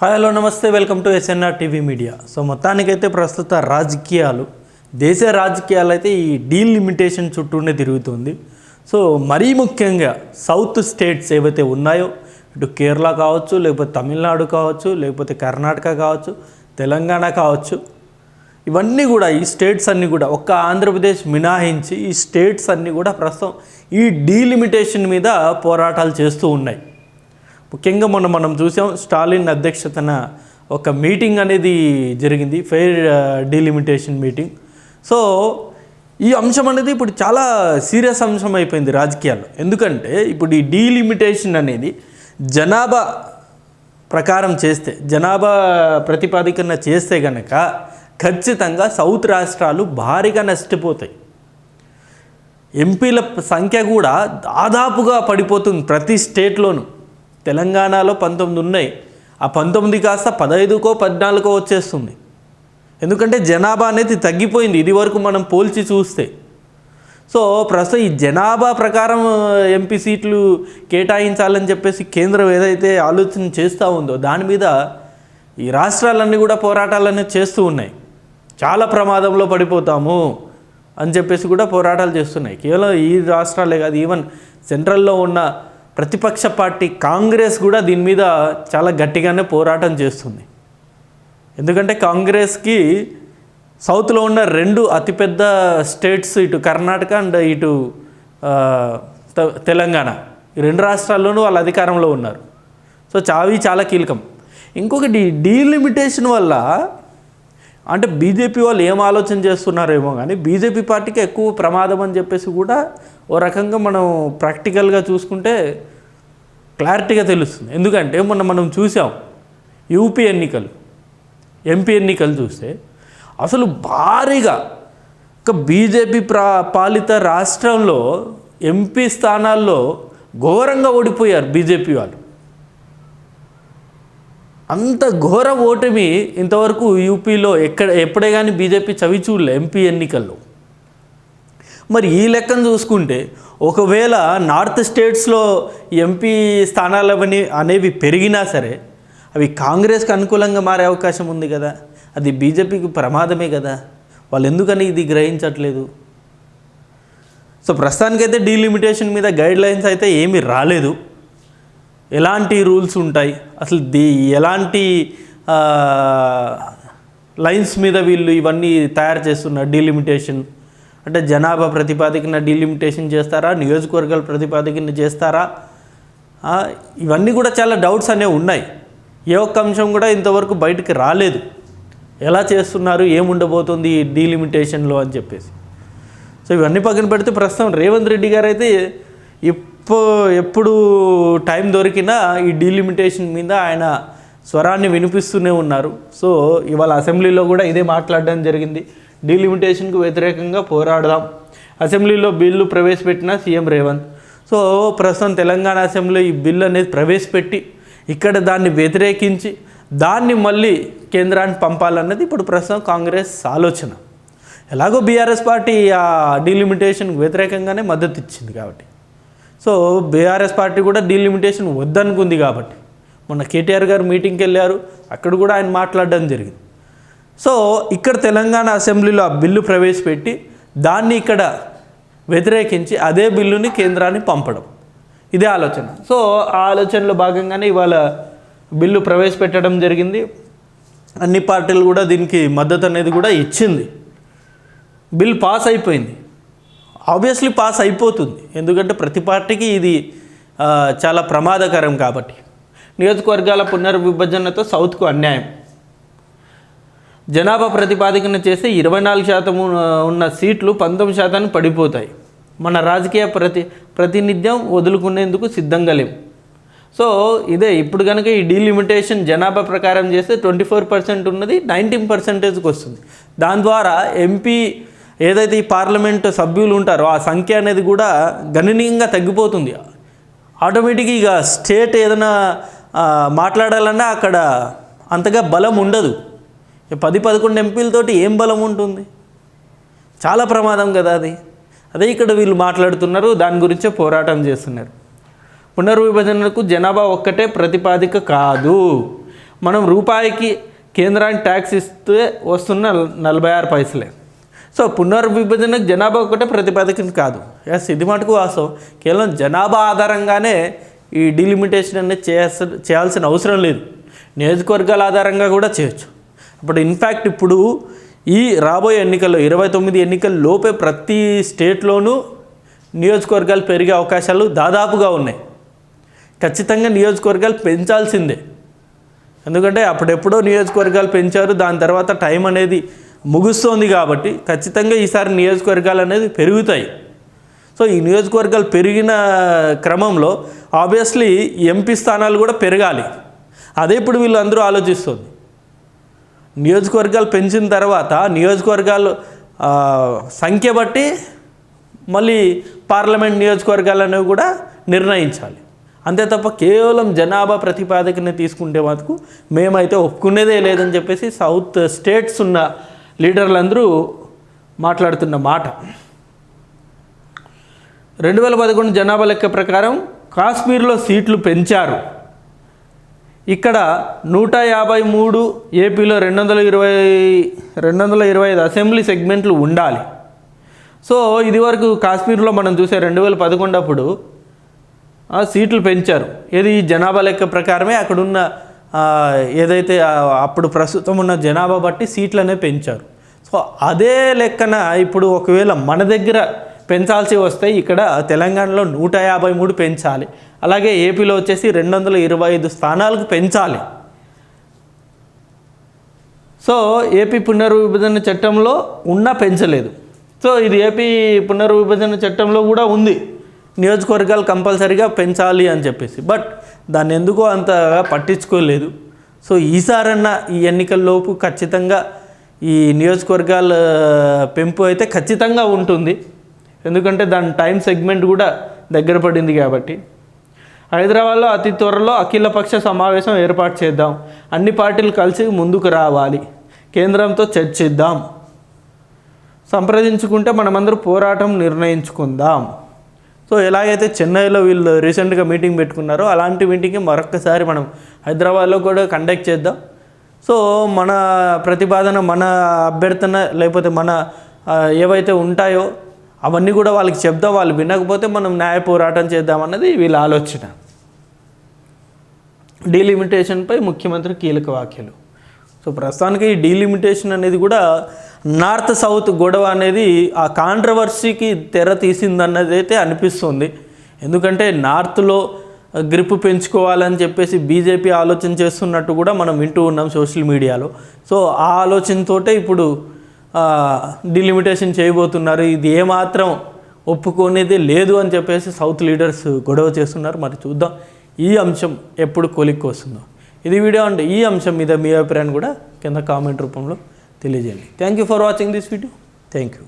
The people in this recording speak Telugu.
హలో నమస్తే, welcome to SNR TV media. So మొత్తానికైతే ప్రస్తుత రాజకీయాలు, దేశ రాజకీయాలు అయితే ఈ డీలిమిటేషన్ చుట్టూనే తిరుగుతుంది. సో మరీ ముఖ్యంగా సౌత్ స్టేట్స్ ఏవైతే ఉన్నాయో, ఇటు కేరళ కావచ్చు, లేకపోతే తమిళనాడు కావచ్చు, లేకపోతే కర్ణాటక కావచ్చు, తెలంగాణ కావచ్చు, ఇవన్నీ కూడా ఈ స్టేట్స్ అన్నీ కూడా ఒక్క ఆంధ్రప్రదేశ్ మినహాయించి ఈ స్టేట్స్ అన్నీ కూడా ప్రస్తుతం ఈ డీలిమిటేషన్ మీద పోరాటాలు చేస్తూ ఉన్నాయి. ముఖ్యంగా మనం చూసాం, స్టాలిన్ అధ్యక్షతన ఒక మీటింగ్ అనేది జరిగింది, ఫెయిర్ డీలిమిటేషన్ మీటింగ్. సో ఈ అంశం అనేది ఇప్పుడు చాలా సీరియస్ అంశం అయిపోయింది రాజకీయాల్లో. ఎందుకంటే ఇప్పుడు ఈ డీలిమిటేషన్ అనేది జనాభా ప్రకారం చేస్తే, జనాభా ప్రతిపాదికన చేస్తే కనుక ఖచ్చితంగా సౌత్ రాష్ట్రాలు భారీగా నష్టపోతాయి. ఎంపీల సంఖ్య కూడా దాదాపుగా పడిపోతుంది ప్రతి స్టేట్లోనూ. తెలంగాణలో 19 ఉన్నాయి, ఆ 19 కాస్త 15కో 14కో వచ్చేస్తుంది. ఎందుకంటే జనాభా అనేది తగ్గిపోయింది ఇది వరకు మనం పోల్చి చూస్తే. సో ప్రస్తుతం ఈ జనాభా ప్రకారం ఎంపీ సీట్లు కేటాయించాలని చెప్పేసి కేంద్రం ఏదైతే ఆలోచన చేస్తూ ఉందో దాని మీద ఈ రాష్ట్రాలన్నీ కూడా పోరాటాలన్నీ చేస్తూ ఉన్నాయి. చాలా ప్రమాదంలో పడిపోతాము అని చెప్పేసి కూడా పోరాటాలు చేస్తున్నాయి. కేవలం ఈ రాష్ట్రాలే కాదు, ఈవెన్ సెంట్రల్లో ఉన్న ప్రతిపక్ష పార్టీ కాంగ్రెస్ కూడా దీని మీద చాలా గట్టిగానే పోరాటం చేస్తుంది. ఎందుకంటే కాంగ్రెస్కి సౌత్లో ఉన్న 2 అతిపెద్ద స్టేట్స్, ఇటు కర్ణాటక అండ్ ఇటు తెలంగాణ, ఈ 2 రాష్ట్రాల్లోనూ వాళ్ళు అధికారంలో ఉన్నారు. సో అవి చాలా కీలకం. ఇంకొకటి, డీలిమిటేషన్ వల్ల అంటే బీజేపీ వాళ్ళు ఏం ఆలోచన చేస్తున్నారేమో కానీ బీజేపీ పార్టీకి ఎక్కువ ప్రమాదం అని చెప్పేసి కూడా ఓ రకంగా మనం ప్రాక్టికల్గా చూసుకుంటే క్లారిటీగా తెలుస్తుంది. ఎందుకంటే మనం చూసాం యూపీ ఎన్నికలు, ఎంపీ ఎన్నికలు చూస్తే అసలు భారీగా ఒక బీజేపీ పాలిత రాష్ట్రంలో ఎంపీ స్థానాల్లో ఘోరంగా ఓడిపోయారు బీజేపీ వాళ్ళు. అంత ఘోర ఓటమి ఇంతవరకు యూపీలో ఎప్పుడే కానీ బీజేపీ చవి చూడలే ఎంపీ ఎన్నికల్లో. మరి ఈ లెక్కను చూసుకుంటే ఒకవేళ నార్త్ స్టేట్స్లో ఎంపీ స్థానాలు అనేవి పెరిగినా సరే అవి కాంగ్రెస్కి అనుకూలంగా మారే అవకాశం ఉంది కదా, అది బీజేపీకి ప్రమాదమే కదా. వాళ్ళు ఎందుకని ఇది గ్రహించట్లేదు? సో ప్రస్తుతానికైతే డీలిమిటేషన్ మీద గైడ్లైన్స్ అయితే ఏమీ రాలేదు. ఎలాంటి రూల్స్ ఉంటాయి, అసలు ఎలాంటి లైన్స్ మీద వీళ్ళు ఇవన్నీ తయారు చేస్తున్నారు? డీలిమిటేషన్ అంటే జనాభా ప్రతిపాదికన డీలిమిటేషన్ చేస్తారా, నియోజకవర్గాల ప్రతిపాదికన చేస్తారా? ఇవన్నీ కూడా చాలా డౌట్స్ అనేవి ఉన్నాయి. ఏ ఒక్క అంశం కూడా ఇంతవరకు బయటకు రాలేదు. ఎలా చేస్తున్నారు, ఏముండబోతుంది ఈ డీలిమిటేషన్లో అని చెప్పేసి. సో ఇవన్నీ పక్కన పెడితే ప్రస్తుతం రేవంత్ రెడ్డి గారు అయితే ఎప్పుడు టైం దొరికినా ఈ డీలిమిటేషన్ మీద ఆయన స్వరాన్ని వినిపిస్తూనే ఉన్నారు. సో ఇవాళ అసెంబ్లీలో కూడా ఇదే మాట్లాడడం జరిగింది. డీలిమిటేషన్కు వ్యతిరేకంగా పోరాడదాం, అసెంబ్లీలో బిల్లు ప్రవేశపెట్టిన సీఎం రేవంత్. సో ప్రస్తుతం తెలంగాణ అసెంబ్లీలో ఈ బిల్లు అనేది ప్రవేశపెట్టి ఇక్కడ దాన్ని వ్యతిరేకించి దాన్ని మళ్ళీ కేంద్రానికి పంపాలన్నది ఇప్పుడు ప్రస్తుతం కాంగ్రెస్ ఆలోచన. ఎలాగో బీఆర్ఎస్ పార్టీ ఆ డీలిమిటేషన్కి వ్యతిరేకంగానే మద్దతు ఇచ్చింది కాబట్టి, సో బీఆర్ఎస్ పార్టీ కూడా డీలిమిటేషన్ వద్దనుకుంది కాబట్టి మొన్న కేటీఆర్ గారు మీటింగ్కి వెళ్ళారు, అక్కడ కూడా ఆయన మాట్లాడడం జరిగింది. సో ఇక్కడ తెలంగాణ అసెంబ్లీలో ఆ బిల్లు ప్రవేశపెట్టి దాన్ని ఇక్కడ వ్యతిరేకించి అదే బిల్లుని కేంద్రాన్ని పంపడం, ఇదే ఆలోచన. సో ఆ ఆలోచనలో భాగంగానే ఇవాళ బిల్లు ప్రవేశపెట్టడం జరిగింది. అన్ని పార్టీలు కూడా దీనికి మద్దతు అనేది కూడా ఇచ్చింది. బిల్ పాస్ అయిపోయింది. ఆబ్వియస్లీ పాస్ అయిపోతుంది, ఎందుకంటే ప్రతి పార్టీకి ఇది చాలా ప్రమాదకరం కాబట్టి. నియోజకవర్గాల పునర్విభజనతో సౌత్కు అన్యాయం. జనాభా ప్రతిపాదికన చేస్తే 24% ఉన్న సీట్లు 19% పడిపోతాయి. మన రాజకీయ ప్రాతినిధ్యం వదులుకునేందుకు సిద్ధంగా లేం. సో ఇదే ఇప్పుడు కనుక ఈ డీలిమిటేషన్ జనాభా ప్రకారం చేస్తే 24% ఉన్నది 19%కి వస్తుంది. దాని ద్వారా ఎంపీ ఏదైతే ఈ పార్లమెంటు సభ్యులు ఉంటారో ఆ సంఖ్య అనేది కూడా గణనీయంగా తగ్గిపోతుంది. ఆటోమేటిక్గా ఇక స్టేట్ ఏదైనా మాట్లాడాలన్నా అక్కడ అంతగా బలం ఉండదు. 10-11 ఎంపీలతోటి ఏం బలం ఉంటుంది? చాలా ప్రమాదం కదా అది. అదే ఇక్కడ వీళ్ళు మాట్లాడుతున్నారు, దాని గురించే పోరాటం చేస్తున్నారు. పునర్విభజనకు జనాభా ఒక్కటే ప్రతిపాదిక కాదు, మనం రూపాయికి కేంద్రానికి ట్యాక్స్ ఇస్తే వస్తున్న 46 పైసలే. సో పునర్విభజనకు జనాభా ఒకటే ప్రతిపాదికన కాదు. ఎస్, ఇది మటుకు వాస్తవం. కేవలం జనాభా ఆధారంగానే ఈ డీలిమిటేషన్ అనేది చేయాల్సిన అవసరం లేదు. నియోజకవర్గాల ఆధారంగా కూడా చేయొచ్చు. అప్పుడు ఇన్ఫ్యాక్ట్ ఇప్పుడు ఈ రాబోయే ఎన్నికల్లో 29 ఎన్నికల లోపే ప్రతి స్టేట్లోనూ నియోజకవర్గాలు పెరిగే అవకాశాలు దాదాపుగా ఉన్నాయి. ఖచ్చితంగా నియోజకవర్గాలు పెంచాల్సిందే. ఎందుకంటే అప్పుడెప్పుడో నియోజకవర్గాలు పెంచారు, దాని తర్వాత టైం అనేది ముగుస్తోంది కాబట్టి ఖచ్చితంగా ఈసారి నియోజకవర్గాలు అనేది పెరుగుతాయి. సో ఈ నియోజకవర్గాలు పెరిగిన క్రమంలో ఆబ్వియస్లీ ఎంపీ స్థానాలు కూడా పెరగాలి. అదే ఇప్పుడు వీళ్ళు అందరూ ఆలోచిస్తుంది. నియోజకవర్గాలు పెంచిన తర్వాత నియోజకవర్గాలు సంఖ్య బట్టి మళ్ళీ పార్లమెంట్ నియోజకవర్గాలు అనేవి కూడా నిర్ణయించాలి. అంతే తప్ప కేవలం జనాభా ప్రతిపాదకని తీసుకుంటే మటుకు మేమైతే ఒప్పుకునేదే లేదని చెప్పేసి సౌత్ స్టేట్స్ ఉన్న లీడర్లందరూ మాట్లాడుతున్న మాట. 2011 జనాభా లెక్క ప్రకారం కాశ్మీర్లో సీట్లు పెంచారు. ఇక్కడ 153, ఏపీలో 225 అసెంబ్లీ సెగ్మెంట్లు ఉండాలి. సో ఇది వరకు కాశ్మీర్లో మనం చూసే 2011 అప్పుడు సీట్లు పెంచారు. ఏది జనాభా లెక్క ప్రకారమే అక్కడున్న ఏదైతే అప్పుడు ప్రస్తుతం ఉన్న జనాభా బట్టి సీట్లు అనేవి పెంచారు. సో అదే లెక్కన ఇప్పుడు ఒకవేళ మన దగ్గర పెంచాల్సి వస్తే ఇక్కడ తెలంగాణలో 153 పెంచాలి. అలాగే ఏపీలో వచ్చేసి 225 స్థానాలకు పెంచాలి. సో ఏపీ పునర్విభజన చట్టంలో ఉన్నా పెంచలేదు. సో ఇది ఏపీ పునర్విభజన చట్టంలో కూడా ఉంది, నియోజకవర్గాలు కంపల్సరీగా పెంచాలి అని చెప్పేసి. బట్ దాన్ని ఎందుకో అంతగా పట్టించుకోలేదు. సో ఈసారన్నా ఈ ఎన్నికల్లోపు ఖచ్చితంగా ఈ నియోజకవర్గాల పెంపు అయితే ఖచ్చితంగా ఉంటుంది. ఎందుకంటే దాని టైం సెగ్మెంట్ కూడా దగ్గర పడింది కాబట్టి. హైదరాబాద్లో అతి త్వరలో అఖిలపక్ష సమావేశం ఏర్పాటు చేద్దాం. అన్ని పార్టీలు కలిసి ముందుకు రావాలి. కేంద్రంతో చర్చిద్దాం. సంప్రదించుకుంటే మనమందరూ పోరాటం నిర్ణయించుకుందాం. సో ఎలాగైతే చెన్నైలో వీళ్ళు రీసెంట్గా మీటింగ్ పెట్టుకున్నారో అలాంటి మీటింగ్ మరొకసారి మనం హైదరాబాద్లో కూడా కండక్ట్ చేద్దాం. సో మన ప్రతిపాదన, మన అభ్యర్థన, లేకపోతే మన ఏవైతే ఉంటాయో అవన్నీ కూడా వాళ్ళకి చెప్దాం. వాళ్ళు వినకపోతే మనం న్యాయ పోరాటం చేద్దామన్నది వీళ్ళ ఆలోచన. డీలిమిటేషన్పై ముఖ్యమంత్రి కీలక వ్యాఖ్యలు. సో ప్రస్తుతానికి ఈ డీలిమిటేషన్ అనేది కూడా నార్త్ సౌత్ గొడవ అనేది ఆ కాంట్రవర్సీకి తెర తీసిందన్నది అయితే అనిపిస్తుంది. ఎందుకంటే నార్త్లో గ్రిప్ పెంచుకోవాలని చెప్పేసి బీజేపీ ఆలోచన చేస్తున్నట్టు కూడా మనం వింటూ ఉన్నాం సోషల్ మీడియాలో. సో ఆ ఆలోచనతోటే ఇప్పుడు డిలిమిటేషన్ చేయబోతున్నారు. ఇది ఏమాత్రం ఒప్పుకునేది లేదు అని చెప్పేసి సౌత్ లీడర్స్ గొడవ చేస్తున్నారు. మరి చూద్దాం ఈ అంశం ఎప్పుడు కొలిక్కి వస్తుందో. ఇది వీడియో అండి. ఈ అంశం మీద మీ అభిప్రాయాన్ని కూడా కింద కామెంట్ రూపంలో తెలియజేయండి. Thank you for watching this video. Thank you.